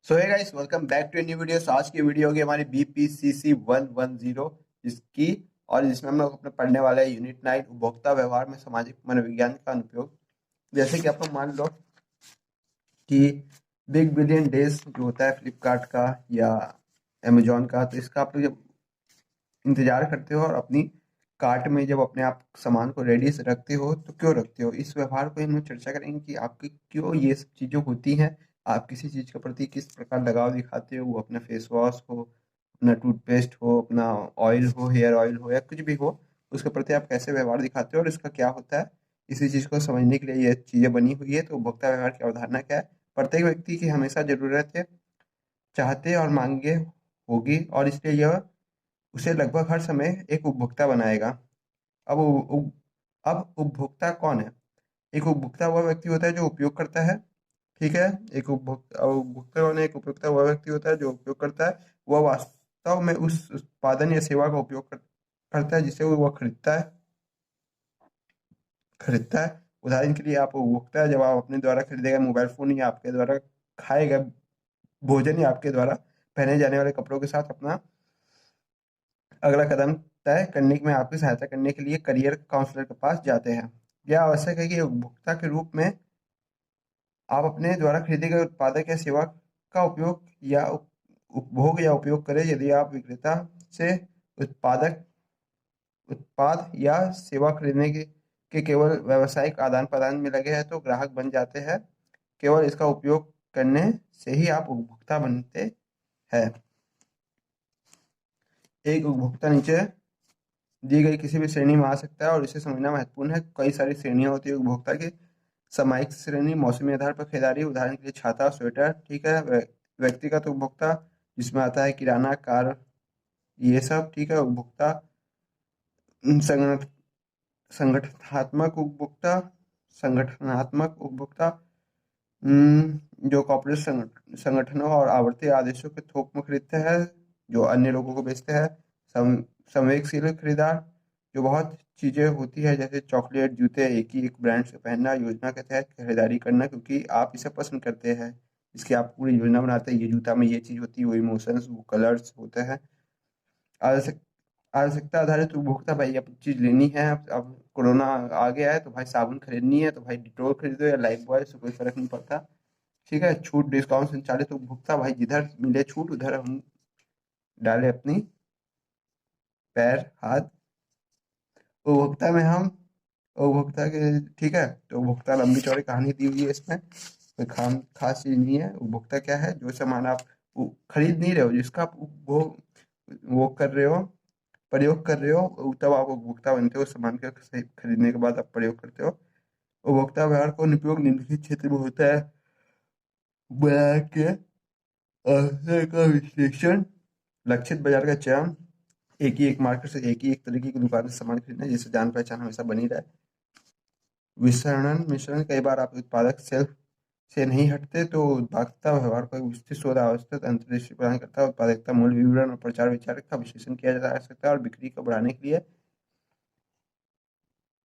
So hey guys, welcome back to new video. आज की video होगी हमारी BPCC 110 जिसकी और जिसमें हम लोग अपने पढ़ने वाले हैं यूनिट 9 उपभोक्ता व्यवहार में सामाजिक मनोविज्ञान का अनुप्रयोग। जैसे कि आप लोग मान लो कि बिग बिलियन डेज जो होता है फ्लिपकार्ट का या अमेजोन का, तो इसका आप लोग जब इंतजार करते हो और अपनी कार्ट में जब अपने आप सामान को रेडी से रखते हो तो क्यों रखते हो, इस व्यवहार को हम लोग चर्चा करेंगे कि आपकी क्यों ये सब चीज़ें होती हैं। आप किसी चीज़ के प्रति किस प्रकार लगाव दिखाते हो, वो अपना फेस वॉश हो, अपना टूथपेस्ट हो, अपना ऑयल हो, हेयर ऑयल हो या कुछ भी हो, उसके प्रति आप कैसे व्यवहार दिखाते हो और इसका क्या होता है। इसी चीज़ को समझने के लिए ये चीज़ें बनी हुई है। तो उपभोक्ता व्यवहार की अवधारणा क्या है? प्रत्येक व्यक्ति की हमेशा जरूरत है, चाहते और मांगे होगी और इसलिए यह उसे लगभग हर समय एक उपभोक्ता बनाएगा। अब अब उपभोक्ता कौन है? एक उपभोक्ता वह व्यक्ति होता है जो उपयोग करता है। ठीक है। एक उपभोक्ता उपभोक्ता कौन है? एक उपभोक्ता वह व्यक्ति होता है जो उपयोग करता है। वह वास्तव में उस उत्पादन या सेवा का उपयोग करता है जिसे वह खरीदता है। उदाहरण के लिए आप उपभोक्ता है जब आप अपने द्वारा खरीदे गए मोबाइल फोन या आपके द्वारा खाए गए भोजन या आपके द्वारा पहने जाने वाले कपड़ों के साथ अपना अगला कदम तय करने में आपकी सहायता करने के लिए करियर काउंसलर के पास जाते हैं। यह आवश्यक है कि उपभोक्ता के रूप में आप अपने द्वारा खरीदे गए उत्पादक या सेवा का उपयोग या उपभोग या उपयोग करें। यदि आप विक्रेता से उत्पादक उत्पाद या सेवा खरीदने के केवल व्यावसायिक आदान प्रदान में लगे हैं तो ग्राहक बन जाते हैं। केवल इसका उपयोग करने से ही आप उपभोक्ता बनते हैं। एक उपभोक्ता नीचे दी गई किसी भी श्रेणी में आ सकता है और इसे समझना महत्वपूर्ण है। कई सारी श्रेणियां होती है उपभोक्ता की। सामयिक श्रेणी, मौसमी आधार पर खरीदारी, उदाहरण के लिए छाता, स्वेटर। ठीक है। व्यक्तिगत उपभोक्ता जिसमें आता है किराना, कार, ये सब। ठीक है। उपभोक्ता संगठन संगठनात्मक उपभोक्ता संगठनात्मक उपभोक्ता जो कॉर्पोरेट संगठनों और आवर्ती आदेशों के थोक में खरीदते हैं, जो अन्य लोगों को बेचते हैं। संवेगशील खरीदार, जो बहुत चीजें होती है जैसे चॉकलेट, जूते एक ही एक ब्रांड से पहनना, योजना के तहत खरीदारी करना क्योंकि आप इसे पसंद करते हैं। इसकी आप पूरी योजना बनाते हैं, ये जूता में ये चीज होती है, वो इमोशंस, वो कलर्स होते हैं। आवश्यक आवश्यकता आधारित उपभोक्ता, भाई अब चीज लेनी है, अब कोरोना आ गया है तो भाई साबुन खरीदनी है तो भाई डिटोल खरीदो या लाइफ बॉय, से कोई फर्क नहीं पड़ता। ठीक है। छूट, डिस्काउंट संचालित उपभोक्ता, भाई जिधर मिले छूट उधर हम डाले अपनी पैर हाथ। उपभोक्ता में हम उपभोक्ता के, ठीक है, तो उपभोक्ता लंबी चौड़ी कहानी दी हुई है इसमें, कोई खास चीज नहीं है। उपभोक्ता क्या है? जो सामान आप खरीद नहीं रहे हो, जिसका आप वो कर रहे हो, प्रयोग कर रहे हो, तब आप उपभोक्ता बनते हो। सामान के खरीदने के बाद आप प्रयोग करते हो। उपभोक्ता व्यवहार का अनुप्रयोग निम्नलिखित क्षेत्र में होता है: बाजार के अवसर का विश्लेषण, लक्षित बाजार का चयन, एक ही एक मार्केट से एक ही एक तरीके की दुकान से सामान खरीदना जिससे जान पहचान हमेशा बनी रहे। विपणन मिश्रण, कई बार आप उत्पादक शेल्फ से नहीं हटते तो उत्पादकता व्यवहार को एक विस्तृत शोध अवस्थित अंतर्दृष्टि प्रदान करता है। उत्पादकता मूल्य विवरण और प्रचार विचार का विश्लेषण किया जा सकता है और बिक्री को बढ़ाने के लिए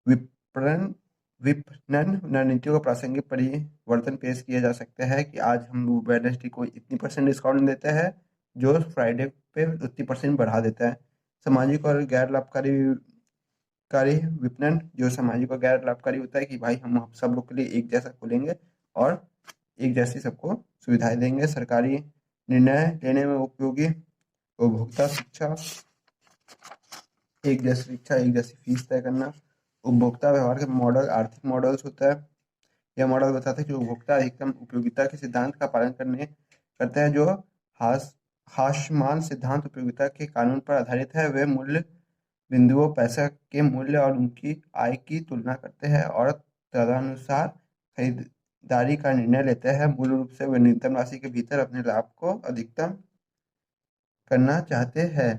विपणन विपणन रणनीतियों का प्रासंगिक परिवर्तन पेश किया जा सकता है कि आज हम वेडनेसडे को इतनी % डिस्काउंट देते हैं जो फ्राइडे पे उतनी % बढ़ा देता है। सामाजिक और गैर लाभकारी कारी विपणन, जो सामाजिक और गैर लाभकारी होता है कि भाई हम सब लोग के लिए एक जैसा खोलेंगे और एक जैसी सबको सुविधाएं देंगे। सरकारी निर्णय लेने में उपयोगी उपभोक्ता शिक्षा, एक जैसी शिक्षा, एक जैसी फीस तय करना। उपभोक्ता व्यवहार के मॉडल आर्थिक मॉडल्स होता है। यह मॉडल बताता है कि उपभोक्ता अधिकतम उपयोगिता के सिद्धांत का पालन करते हैं जो हास हाशमान सिद्धांत उपयोगिता के कानून पर आधारित है। वे मूल्य बिंदुओं, पैसा के मूल्य और उनकी आय की तुलना करते हैं और तदनुसार खरीदारी का निर्णय लेते हैं। मूल रूप से वे न्यूनतम राशि के भीतर अपने लाभ को अधिकतम करना चाहते हैं।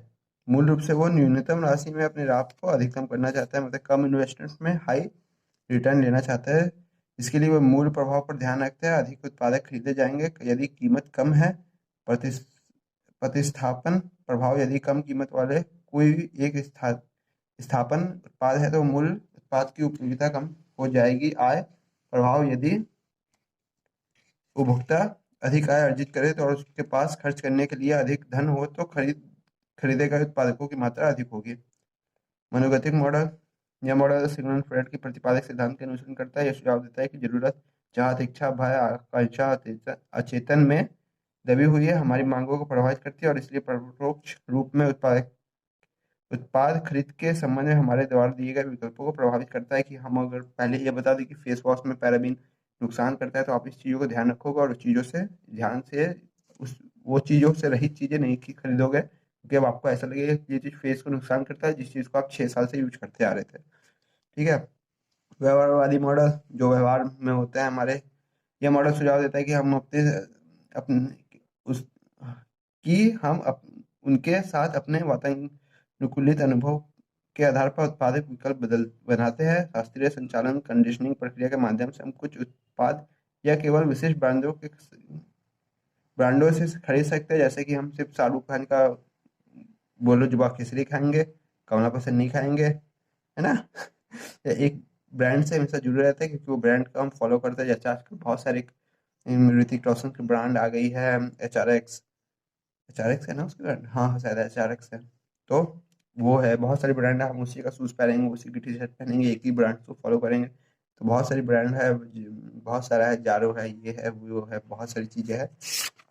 मूल रूप से वो न्यूनतम राशि में अपने लाभ को अधिकतम करना चाहता है, मतलब कम इन्वेस्टमेंट में हाई रिटर्न लेना चाहता है। इसके लिए वो मूल्य प्रभाव पर ध्यान रखते हैं। अधिक उत्पादक खरीदे जाएंगे यदि कीमत कम है। प्रतिस- प्रतिस्थापन प्रभाव, यदि कम कीमत वाले कोई भी एक स्थापन उत्पाद है तो मूल उत्पाद की उपयोगिता कम हो जाएगी। आय प्रभाव, यदि उपभोक्ता अधिक आय अर्जित करे तो और उसके पास खर्च करने के लिए अधिक धन हो तो खरीदे गए उत्पादकों की मात्रा अधिक होगी। मनोगतिक मॉडल, यह मॉडल सिग्मंड फ्रॉइड की प्रतिपादक सिद्धांत के अनुसरण करता है। यह सुझाव देता है कि जरूरत, चाहत, इच्छा, भय, आकांक्षा अचेतन में दबी हुई है, हमारी मांगों को प्रभावित करती है और इसलिए परोक्ष रूप में उत्पाद खरीद के संबंध में हमारे द्वारा दिए गए विकल्पों को प्रभावित करता है। कि हम अगर पहले ये बता दें कि फेस वॉश में पैराबीन नुकसान करता है, तो आप इस चीज़ों को ध्यान रखोगे और उस चीज़ों से ध्यान से उस वो चीज़ों से रहित चीज़ें नहीं खरीदोगे, क्योंकि अब आपको ऐसा लगेगा कि ये चीज़ फेस को नुकसान करता है, जिस चीज़ को आप 6 साल से यूज करते आ रहे थे। ठीक है। व्यवहारवादी मॉडल, जो व्यवहार में होता है हमारे, यह मॉडल सुझाव देता है कि हम अपने उस उनके साथ अपने वातानुकूलित अनुभव के आधार पर उत्पादक विकल्प बदल बनाते हैं। शास्त्रीय संचालन कंडीशनिंग प्रक्रिया के माध्यम से हम कुछ उत्पाद या केवल विशिष्ट ब्रांडों से खरीद सकते हैं, जैसे कि हम सिर्फ शाहरुख खान का बोलो जुबा खिचड़ी खाएंगे, कमला पसंद नहीं खाएंगे, है ना। एक ब्रांड से हमेशा जुड़े रहते हैं, क्योंकि वो ब्रांड को हम फॉलो करते हैं। जैसे आजकल बहुत सारे ऋतिक रोशन की ब्रांड आ गई है, एच आर एक्स है ना उसकी ब्रांड, हाँ हाँ, शायद एच आर एक्स है। तो वो है, बहुत सारी ब्रांड है, हम उसी का शूज़ पहनेंगे, उसी की टी शर्ट पहनेंगे, एक ही ब्रांड को फॉलो करेंगे। तो बहुत सारी ब्रांड है, बहुत सारा है, जारो है, ये है, वो है, बहुत सारी चीज़ें हैं।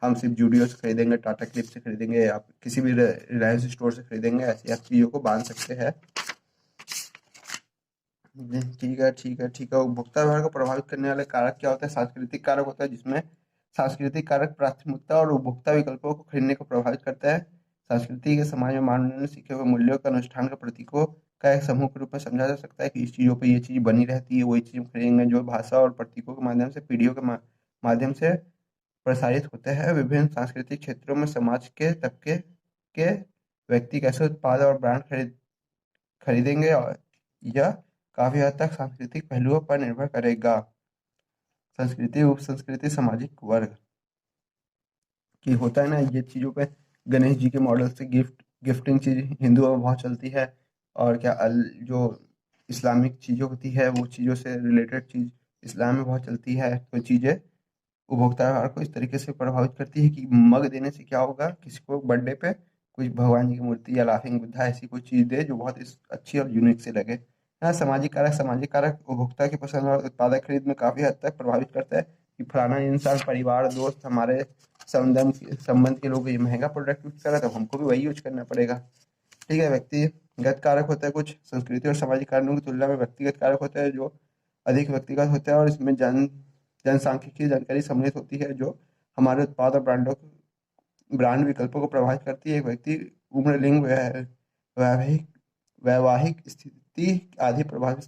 हम सिर्फ जूडियो से खरीदेंगे, टाटा क्लिप से खरीदेंगे, या किसी भी रिलायंस स्टोर से खरीदेंगे, ऐसी आप चीज़ों को बांध सकते हैं। ठीक है, ठीक है, ठीक है। उपभोक्ता व्यवहार को प्रभावित करने वाले कारक क्या होते हैं? सांस्कृतिक कारक होता है, जिसमें सांस्कृतिक कारक प्राथमिकता और उपभोक्ता विकल्पों को खरीदने को प्रभावित करता है। संस्कृति के समाज में मानव सीखे हुए मूल्यों का अनुष्ठान का प्रतीकों का एक समूह के रूप में समझा जा सकता है, कि इस चीज़ों पे ये चीज़ बनी रहती है, वही चीज़ हम खरीदेंगे, जो भाषा और प्रतीकों के माध्यम से पीढ़ियों के माध्यम से प्रसारित होते हैं। विभिन्न सांस्कृतिक क्षेत्रों में समाज के तबके के व्यक्ति कैसे उत्पाद और ब्रांड खरीदेंगे, और यह काफी हद तक सांस्कृतिक पहलुओं पर निर्भर करेगा। संस्कृति, उप संस्कृति, सामाजिक वर्ग की होता है ना, ये चीजों पे गणेश जी के मॉडल से गिफ्टिंग चीज हिंदुओं में बहुत चलती है। और क्या जो इस्लामिक चीजों होती है, वो चीजों से रिलेटेड चीज इस्लाम में बहुत चलती है। तो चीजें उपभोक्ता व्यवहार को इस तरीके से प्रभावित करती है कि मग देने से क्या होगा, किसी को बर्थडे पे कुछ भगवान जी की मूर्ति या लाफिंग बुद्धा ऐसी कोई चीज दे जो बहुत अच्छी और यूनिक से लगे। हाँ, सामाजिक कारक उपभोक्ता की पसंद और उत्पादक खरीद में काफी हद तक प्रभावित करता है। कि फलाना इंसान, परिवार, दोस्त, हमारे संबंध के लोग ये महंगा प्रोडक्ट यूज कर रहा है, तो हमको भी वही यूज करना पड़ेगा। ठीक है। व्यक्तिगत कारक होता है, कुछ संस्कृति और सामाजिक कारणों की तुलना में व्यक्तिगत कारक होता है जो अधिक व्यक्तिगत होता है, और इसमें जनसांख्यिकीय जानकारी सम्मिलित होती है, जो हमारे उत्पाद और ब्रांड विकल्पों को प्रभावित करती है। एक व्यक्ति उम्र, लिंग, वैवाहिक वैवाहिक स्थिति आदि प्रभावित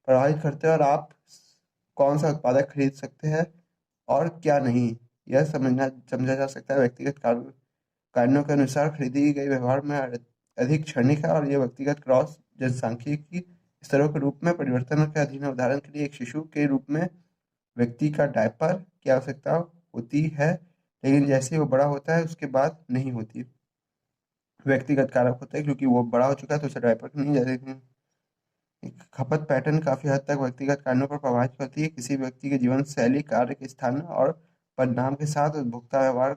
प्रभावित करते हैं, और आप कौन सा उत्पादक खरीद सकते हैं और क्या नहीं, यह समझा जा सकता है। व्यक्तिगत कारणों के अनुसार खरीदी गई व्यवहार में अधिक क्षणिक है, और यह व्यक्तिगत क्रॉस जनसांख्यिकी स्तरों के रूप में परिवर्तन के अधीन है। उदाहरण के लिए, एक शिशु के रूप में व्यक्ति का डायपर की आवश्यकता होती है, लेकिन जैसे ही वो बड़ा होता है उसके बाद नहीं होती। व्यक्तिगत कारक होता है, क्योंकि वो बड़ा हो चुका है तो उसे डायपर की नहीं जरूरत। खपत पैटर्न काफी हद तक व्यक्तिगत कारणों पर प्रभावित करती है। किसी व्यक्ति के जीवन शैली, कार्य के स्थान और परिणाम के साथ उपभोक्ता व्यवहार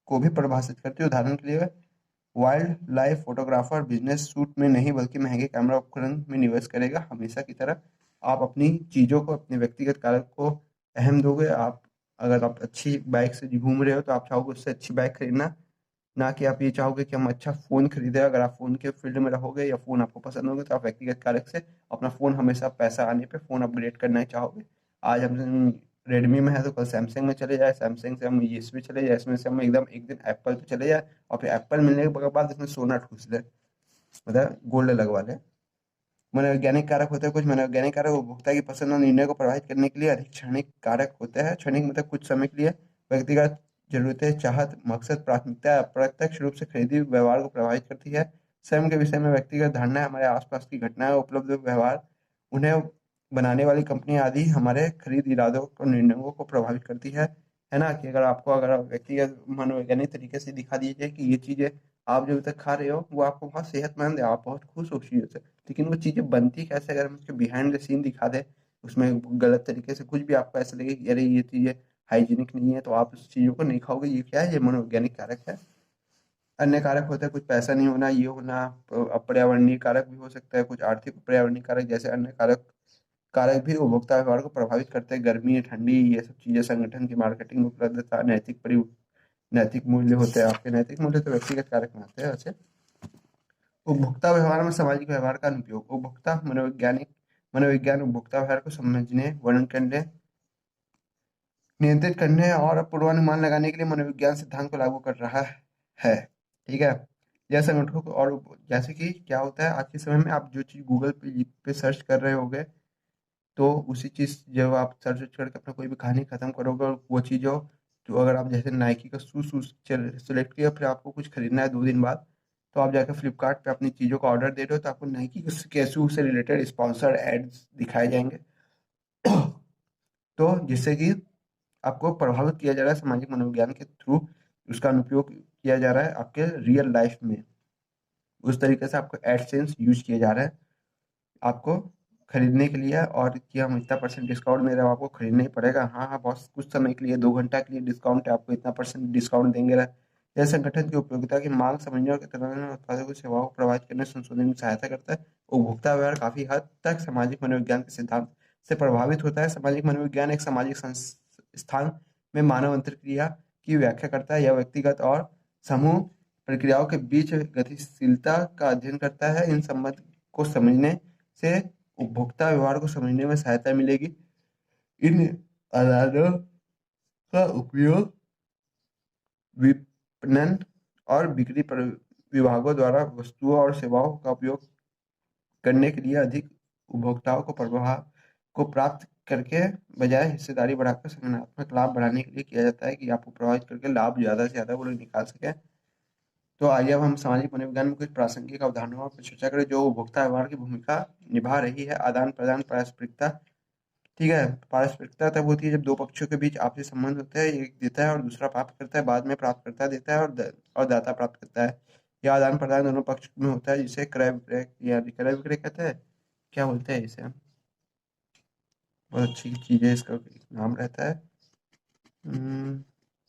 को भी परिभाषित करती है। उदाहरण के लिए, wild life photographer business suit में नहीं बल्कि महंगे कैमरा उपकरण में निवेश करेगा। हमेशा की तरह आप अपनी चीज़ों को, अपने व्यक्तिगत कारक को अहम दोगे। अगर आप अच्छी बाइक से घूम रहे हो, तो आप चाहोगे उससे अच्छी बाइक खरीदना, ना कि आप ये चाहोगे कि हम अच्छा फ़ोन खरीदें। अगर आप फ़ोन के फील्ड में रहोगे या फ़ोन आपको पसंद होगा, तो आप व्यक्तिगत कारक से अपना फ़ोन, हमेशा पैसा आने पे फ़ोन अपग्रेड करना ही चाहोगे। आज हम रेडमी में है, तो कल सैमसंग में चले जाए, सैमसंग से हम इस पे चले जाए, इसमें से हम एकदम एक दिन एप्पल पे चले जाए, और फिर एप्पल मिलने के बाद इसमें सोना ठूस ले, मतलब गोल्ड लगवा ले। मनोवैज्ञानिक कारक होते हैं, कुछ मनोवैज्ञानिक कारक उपभोक्ता की पसंद और निर्णय को प्रभावित करने के लिए अधिक क्षणिक कारक होते हैं। क्षणिक मतलब कुछ समय के लिए। व्यक्तिगत जरूरतें, चाहत, मकसद, प्राथमिकता अप्रत्यक्ष रूप से खरीदी व्यवहार को प्रभावित करती है। स्वयं के विषय में व्यक्तिगत धारणाएं, हमारे आसपास की घटनाएं, उपलब्ध व्यवहार, उन्हें बनाने वाली कंपनी आदि हमारे खरीद इरादों और निर्णयों को प्रभावित करती है ना। कि अगर आप व्यक्तिगत मनोवैज्ञानिक तरीके से दिखा दीजिए कि ये चीजें आप जो अभी तक खा रहे हो वो आपको बहुत सेहतमंद है, आप बहुत खुश हो उस चीज़ों से, लेकिन वो चीज़ें बनती कैसे, अगर हम उसके बिहाइंड द सीन दिखा दें, उसमें गलत तरीके से कुछ भी आपको ऐसा लगे कि अरे ये चीज़ें हाइजीनिक नहीं है तो आप उस चीज़ों को नहीं खाओगे। ये क्या है? ये मनोवैज्ञानिक कारक है। अन्य कारक होता है कुछ पैसा नहीं होना, ये होना, अपर्यावरणीय कारक भी हो सकता है, कुछ आर्थिक पर्यावरणीय कारक जैसे अन्य कारक कारक भी उपभोक्ता व्यवहार को प्रभावित करते हैं। गर्मी, ठंडी, ये सब चीजें, संगठन की मार्केटिंग उपलब्धता, नैतिक मूल्य होते हैं आपके। नैतिक मूल्य तो व्यक्तिगत कारक में आते हैं वैसे। उपभोक्ता व्यवहार में सामाजिक व्यवहार का अनुप्रयोग। उपभोक्ता मनोविज्ञान उपभोक्ता व्यवहार को समझने, वर्णन करने, नियंत्रित करने और पूर्वानुमान लगाने के लिए मनोविज्ञान सिद्धांत को लागू कर रहा है। ठीक है। यह संगठनों को और जैसे कि क्या होता है आज के समय में, आप जो चीज गूगल पे सर्च कर रहे होगे तो उसी चीज जब आप सर्च करके अपना कोई भी कहानी खत्म करोगे और वो चीज हो, तो अगर आप जैसे नाइकी का शूज सेलेक्ट किया, फिर आपको कुछ खरीदना है 2 दिन बाद, तो आप जाकर फ्लिपकार्ट पे अपनी चीजों का ऑर्डर दे रहे हो तो आपको नाइकी के शूज से रिलेटेड स्पॉन्सर्ड एड्स दिखाए जाएंगे। तो जिससे कि आपको प्रभावित किया जा रहा है सामाजिक मनोविज्ञान के थ्रू, उसका अनुप्रयोग किया जा रहा है आपके रियल लाइफ में। उस तरीके से आपको एडसेंस यूज किया जा रहा है आपको खरीदने के लिए, और कि हम इतना परसेंट डिस्काउंट दे रहे हैं, आपको खरीदना ही पड़ेगा। हाँ हाँ बॉस, कुछ समय के लिए 2 घंटा के लिए डिस्काउंट है, आपको इतना परसेंट डिस्काउंट देंगे। यह संगठन की उपयोगिता की मांग समझने और तुलना में उत्पादों की सेवाओं को प्रभावित करने संशोधन में सहायता करता है। उपभोक्ता व्यवहार काफी हद तक सामाजिक मनोविज्ञान के सिद्धांत से प्रभावित होता है। सामाजिक मनोविज्ञान एक सामाजिक स्थान में मानव अंतरक्रिया की व्याख्या करता है। यह व्यक्तिगत और समूह प्रक्रियाओं के बीच गतिशीलता का अध्ययन करता है। इन संबंध को समझने से उपभोक्ता व्यवहार को समझने में सहायता मिलेगी। इन आधारों का उपयोग विपणन और बिक्री विभागों द्वारा वस्तुओं और सेवाओं का उपयोग करने के लिए अधिक उपभोक्ताओं को प्रभाव को प्राप्त करके बजाय हिस्सेदारी बढ़ाकर संगठनात्मक लाभ बढ़ाने के लिए किया जाता है, कि आपको प्रभावित करके लाभ ज्यादा से ज्यादा वो लोग निकाल सके। तो आइए अब हम सामाजिक मनोविज्ञान में कुछ प्रासंगिक अवधारणाओं पर चर्चा करें जो उपभोक्ता व्यवहार की भूमिका निभा रही है। आदान प्रदान, पारस्परिकता। ठीक है। पारस्परिकता तब होती है जब दो पक्षों के बीच आपसी संबंध होते हैं, एक देता है और दूसरा प्राप्त करता है, बाद में प्राप्तकर्ता देता है और दाता प्राप्त करता है। यह आदान प्रदान दोनों पक्ष में होता है, जिसे क्रय विक्रय या क्रय विक्रय कहते हैं। क्या बोलते हैं इसे? बहुत अच्छी चीज है, इसका एक नाम रहता है।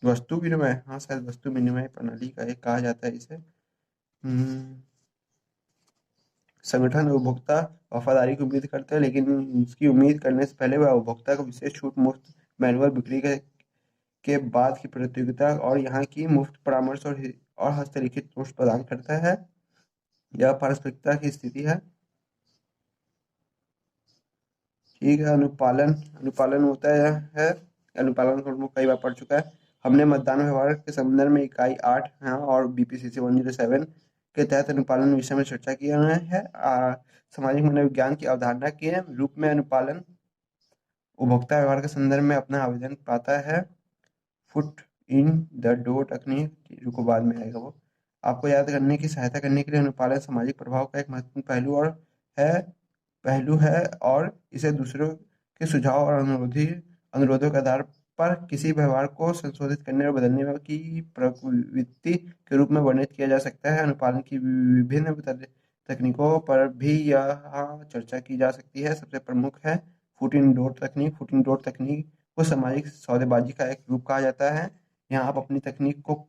वस्तु विनिमय, हाँ शायद वस्तु विनिमय प्रणाली का एक कहा जाता है इसे। हम्म, संगठन उपभोक्ता वफादारी की उम्मीद करते हैं, लेकिन इसकी उम्मीद करने से पहले वह उपभोक्ता को विशेष छूट, मुफ्त मैनुअल बिक्री के बाद की प्रतियोगिता और यहाँ की मुफ्त परामर्श और हस्तलिखित नोट्स प्रदान करता है। यह पारस्परिकता की स्थिति है। ठीक है। अनुपालन, अनुपालन होता है अनुपालन को हम कई बार पढ़ चुका है। हमने मतदान व्यवहार के संदर्भ में इकाई 8 हाँ और बीपीसीसी 107 के तहत अनुपालन विषय में चर्चा किया है। सामाजिक मनोविज्ञान की अवधारणा के रूप में अनुपालन उपभोक्ता व्यवहार के संदर्भ में अपना आवेदन पाता है। फुट इन द डोर तकनीक, रुको बाद में आएगा वो। आपको याद करने की सहायता करने के लिए अनुपालन सामाजिक प्रभाव का एक महत्वपूर्ण है पहलू है, और इसे दूसरों के सुझाव और अनुरोधों के आधार पर किसी व्यवहार को संशोधित करने और बदलने की प्रवृत्ति के रूप में वर्णित किया जा सकता है। अनुपालन की विभिन्न तकनीकों पर भी यहाँ चर्चा की जा सकती है। सबसे प्रमुख है फुट इन डोर तकनीक। फुट इन डोर तकनीक को सामाजिक सौदेबाजी का एक रूप कहा जाता है। यहाँ आप अपनी तकनीक को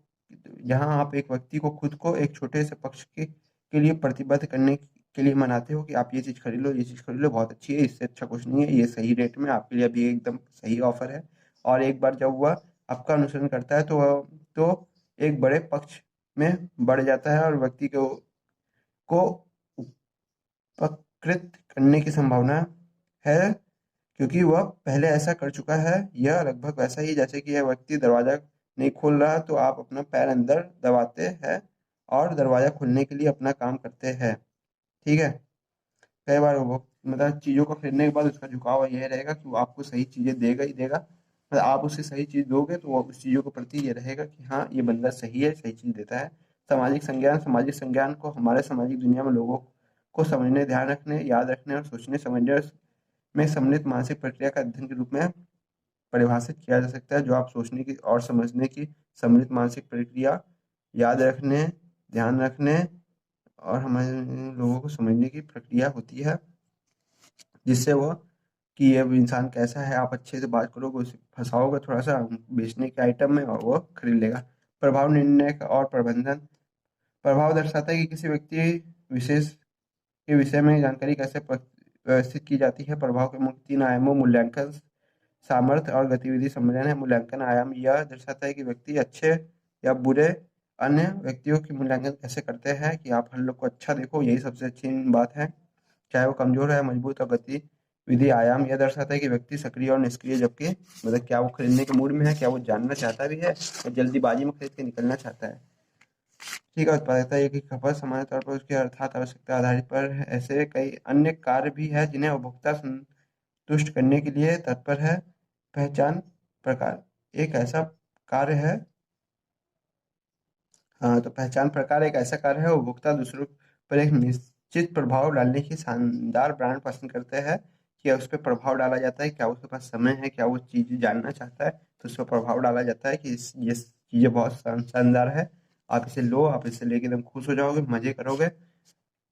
यहाँ आप एक व्यक्ति को खुद को एक छोटे से पक्ष के लिए प्रतिबद्ध करने के लिए मनाते हो कि आप ये चीज़ खरीद लो, ये चीज़ खरीद लो, बहुत अच्छी है, इससे अच्छा कुछ नहीं है, ये सही रेट में आपके लिए अभी एकदम सही ऑफर है। और एक बार जब वह आपका अनुसरण करता है तो एक बड़े पक्ष में बढ़ जाता है और व्यक्ति को उपकृत करने की संभावना है, क्योंकि वह पहले ऐसा कर चुका है। यह लगभग वैसा ही जैसे कि यह व्यक्ति दरवाजा नहीं खोल रहा तो आप अपना पैर अंदर दबाते हैं और दरवाजा खोलने के लिए अपना काम करते हैं। ठीक है। कई बार वो मतलब चीज़ों को खरीदने के बाद उसका झुकाव यह रहेगा कि वो आपको सही चीज़ें देगा ही देगा। मतलब आप उसे सही चीज़ दोगे तो वो उस चीज़ों के प्रति ये रहेगा कि हाँ ये बंदा सही है, सही चीज़ देता है। सामाजिक संज्ञान को हमारे सामाजिक दुनिया में लोगों को समझने, ध्यान रखने, याद रखने और सोचने समझने में सम्मिलित मानसिक प्रक्रिया का अध्ययन के रूप में परिभाषित किया जा सकता है। जो आप सोचने की और समझने की सम्मिलित मानसिक प्रक्रिया, याद रखने, ध्यान रखने और हमारे लोगों को समझने की प्रक्रिया होती है, जिससे वो कि ये इंसान कैसा है, आप अच्छे से बात करोगे, उसे फंसाओगे थोड़ा सा बेचने के आइटम में और वो खरीद लेगा। प्रभाव निर्णय और प्रबंधन। प्रभाव दर्शाता है कि किसी व्यक्ति विशेष के विषय में जानकारी कैसे व्यवस्थित की जाती है। प्रभाव के मुख्य 3 आयामों मूल्यांकन, सामर्थ्य और गतिविधि सम्मेलन है। मूल्यांकन आयाम यह दर्शाता है कि व्यक्ति अच्छे या बुरे अन्य व्यक्तियों की मूल्यांकन कैसे करते हैं, कि आप हर लोग को अच्छा देखो, यही सबसे अच्छी बात है, चाहे वो कमजोर है मजबूत। और गतिविधि आयाम यह दर्शाता है कि व्यक्ति सक्रिय और निष्क्रिय, जबकि मतलब क्या वो खरीदने के मूड में है, क्या वो जानना चाहता भी है या जल्दीबाजी में खरीद के निकलना चाहता है। ठीक है, उत्पादकता एक ही खपत सामान्य तौर पर उसके अर्थात आवश्यकता आधारित पर है। ऐसे कई अन्य कार्य भी है जिन्हें उपभोक्ता संतुष्ट करने के लिए तत्पर है। पहचान प्रकार एक ऐसा कार्य है। हाँ, तो पहचान प्रकार एक ऐसा कार्य है उपभोक्ता दूसरों पर एक निश्चित प्रभाव डालने की शानदार ब्रांड पसंद करते हैं, कि उस पर प्रभाव डाला जाता है, क्या उसके पास समय है, क्या वो चीज़ जानना चाहता है, तो उस पर प्रभाव डाला जाता है कि ये चीज़ें बहुत शानदार है, आप इसे लो, आप इसे लेके एकदम खुश हो जाओगे, मजे करोगे।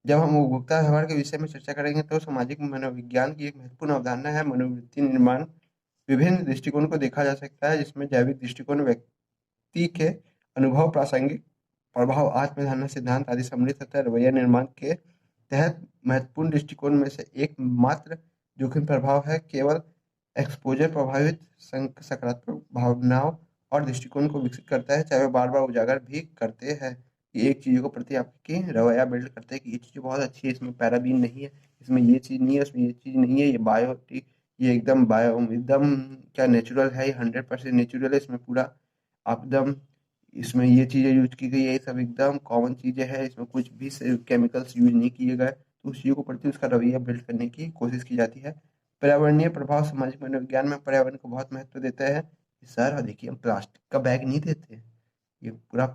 जब हम उपभोक्ता व्यवहार के विषय में चर्चा करेंगे तो सामाजिक मनोविज्ञान की एक महत्वपूर्ण अवधारणा है मनोवृत्ति निर्माण। विभिन्न दृष्टिकोण को देखा जा सकता है, जिसमें जैविक दृष्टिकोण व्यक्ति के अनुभव, प्रासंगिक प्रभाव, आत्म-धारणा सिद्धांत आदि सम्मिलित होता है। रवैया निर्माण के तहत महत्वपूर्ण दृष्टिकोण में से एक मात्र जोखिम प्रभाव है। केवल एक्सपोजर प्रभावित सकारात्मक भावनाओं और दृष्टिकोण को विकसित करता है, चाहे वो बार-बार उजागर भी करते हैं कि एक चीज़ों के प्रति आपकी रवैया बिल्ड करते हैं कि ये चीज़ बहुत अच्छी है, इसमें पैराबीन नहीं है, इसमें ये चीज़ नहीं है, उसमें ये चीज़ नहीं है, ये बायोटिक, ये एकदम क्या नेचुरल है, ये 100% नेचुरल है, इसमें पूरा आप एकदम, इसमें ये चीज़ें यूज की गई है, ये सब एकदम कॉमन चीज़ें हैं, इसमें कुछ भी केमिकल्स यूज नहीं किए गए, तो उस चीज़ को प्रति उसका रवैया बिल्ड करने की कोशिश की जाती है। पर्यावरणीय प्रभाव सामाजिक मनोविज्ञान में पर्यावरण को बहुत महत्व देते हैं। सर देखिए, हम प्लास्टिक का बैग नहीं देते, ये पूरा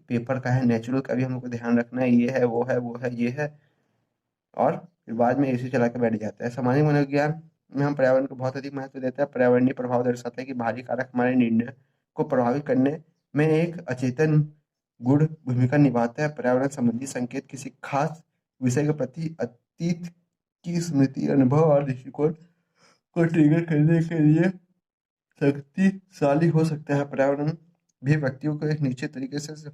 पेपर का है, नेचुरल का भी हमको ध्यान रखना है, ये है वो है वो है ये है, और फिर बाद में एसी चला के बैठ जाता है। सामाजिक मनोविज्ञान में हम पर्यावरण को बहुत अधिक महत्व देते हैं। पर्यावरणीय प्रभाव दर्शाता है कि बाहरी कारक हमारे निर्णय को प्रभावित करने में एक अचेतन गुण भूमिका निभाता है। पर्यावरण संबंधी संकेत किसी खास विषय के प्रति अतीत की स्मृति, अनुभव और दृष्टिकोण को ट्रिगर करने के लिए शक्तिशाली हो सकता है। पर्यावरण भी व्यक्तियों को एक निश्चित तरीके से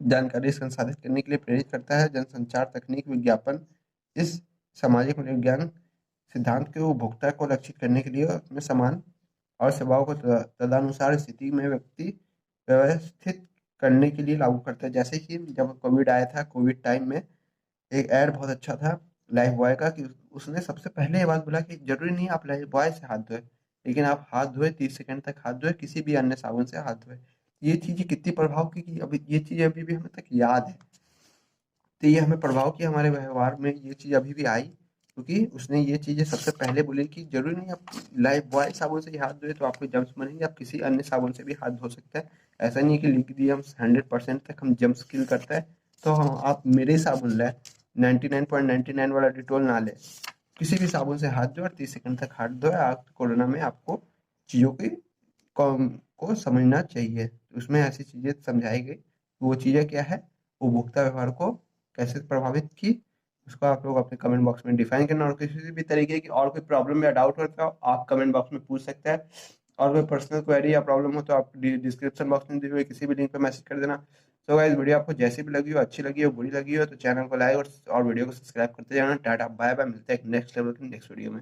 जानकारी संसाधित करने के लिए प्रेरित करता है। जनसंचार तकनीक विज्ञापन इस सामाजिक मनोविज्ञान सिद्धांत के उपभोक्ता को लक्षित करने के लिए उसमें सामान और सेवाओं को तदनुसार स्थिति में व्यक्ति व्यवस्थित करने के लिए लागू करता है। जैसे कि जब कोविड आया था, कोविड टाइम में एक ऐड बहुत अच्छा था लाइफ बॉय का, कि उसने सबसे पहले ये बात बोला कि जरूरी नहीं आप लाइफ बॉय से हाथ धोए, लेकिन आप हाथ धोए 30 सेकंड तक हाथ धोए, किसी भी अन्य साबुन से हाथ धोए। ये चीज़ें कितनी प्रभाव की, कि अभी ये चीज़ अभी भी हमें तक याद है। तो ये हमें प्रभाव की, हमारे व्यवहार में ये चीज़ अभी भी आई, क्योंकि उसने ये चीज़ें सबसे पहले बोली कि जरूरी नहीं आप लाइफ बॉय साबुन से ही हाथ धोए तो आपको जम्स बनेंगे, आप किसी अन्य साबुन से भी हाथ धो सकते हैं। ऐसा नहीं है कि लिख दिए हम 100% तक हम जम्स किल करता है, तो हम आप मेरे साबुन लें, 99.99 वाला डिटोल ना ले, किसी भी साबुन से हाथ धोए और 30 सेकंड तक हाथ धोए। आप कोरोना में आपको चीज़ों की को समझना चाहिए, उसमें ऐसी चीज़ें समझाई गई, वो चीज़ें क्या है, उपभोक्ता व्यवहार को कैसे प्रभावित की, उसको आप लोग अपने कमेंट बॉक्स में डिफाइन करना। और किसी भी तरीके की और कोई प्रॉब्लम या डाउट होता हो आप कमेंट बॉक्स में पूछ सकते हैं, और कोई पर्सनल क्वेरी या प्रॉब्लम हो तो आप डिस्क्रिप्शन बॉक्स में दिए हुए किसी भी लिंक पे मैसेज कर देना। तो गाइस, वीडियो आपको जैसी भी लगी हो, अच्छी लगी हो, बुरी लगी हो, तो चैनल को लाइक और वीडियो को सब्सक्राइब करते जाना। टाटा बाय बाय, मिलते हैं नेक्स्ट लेवल की नेक्स्ट वीडियो में।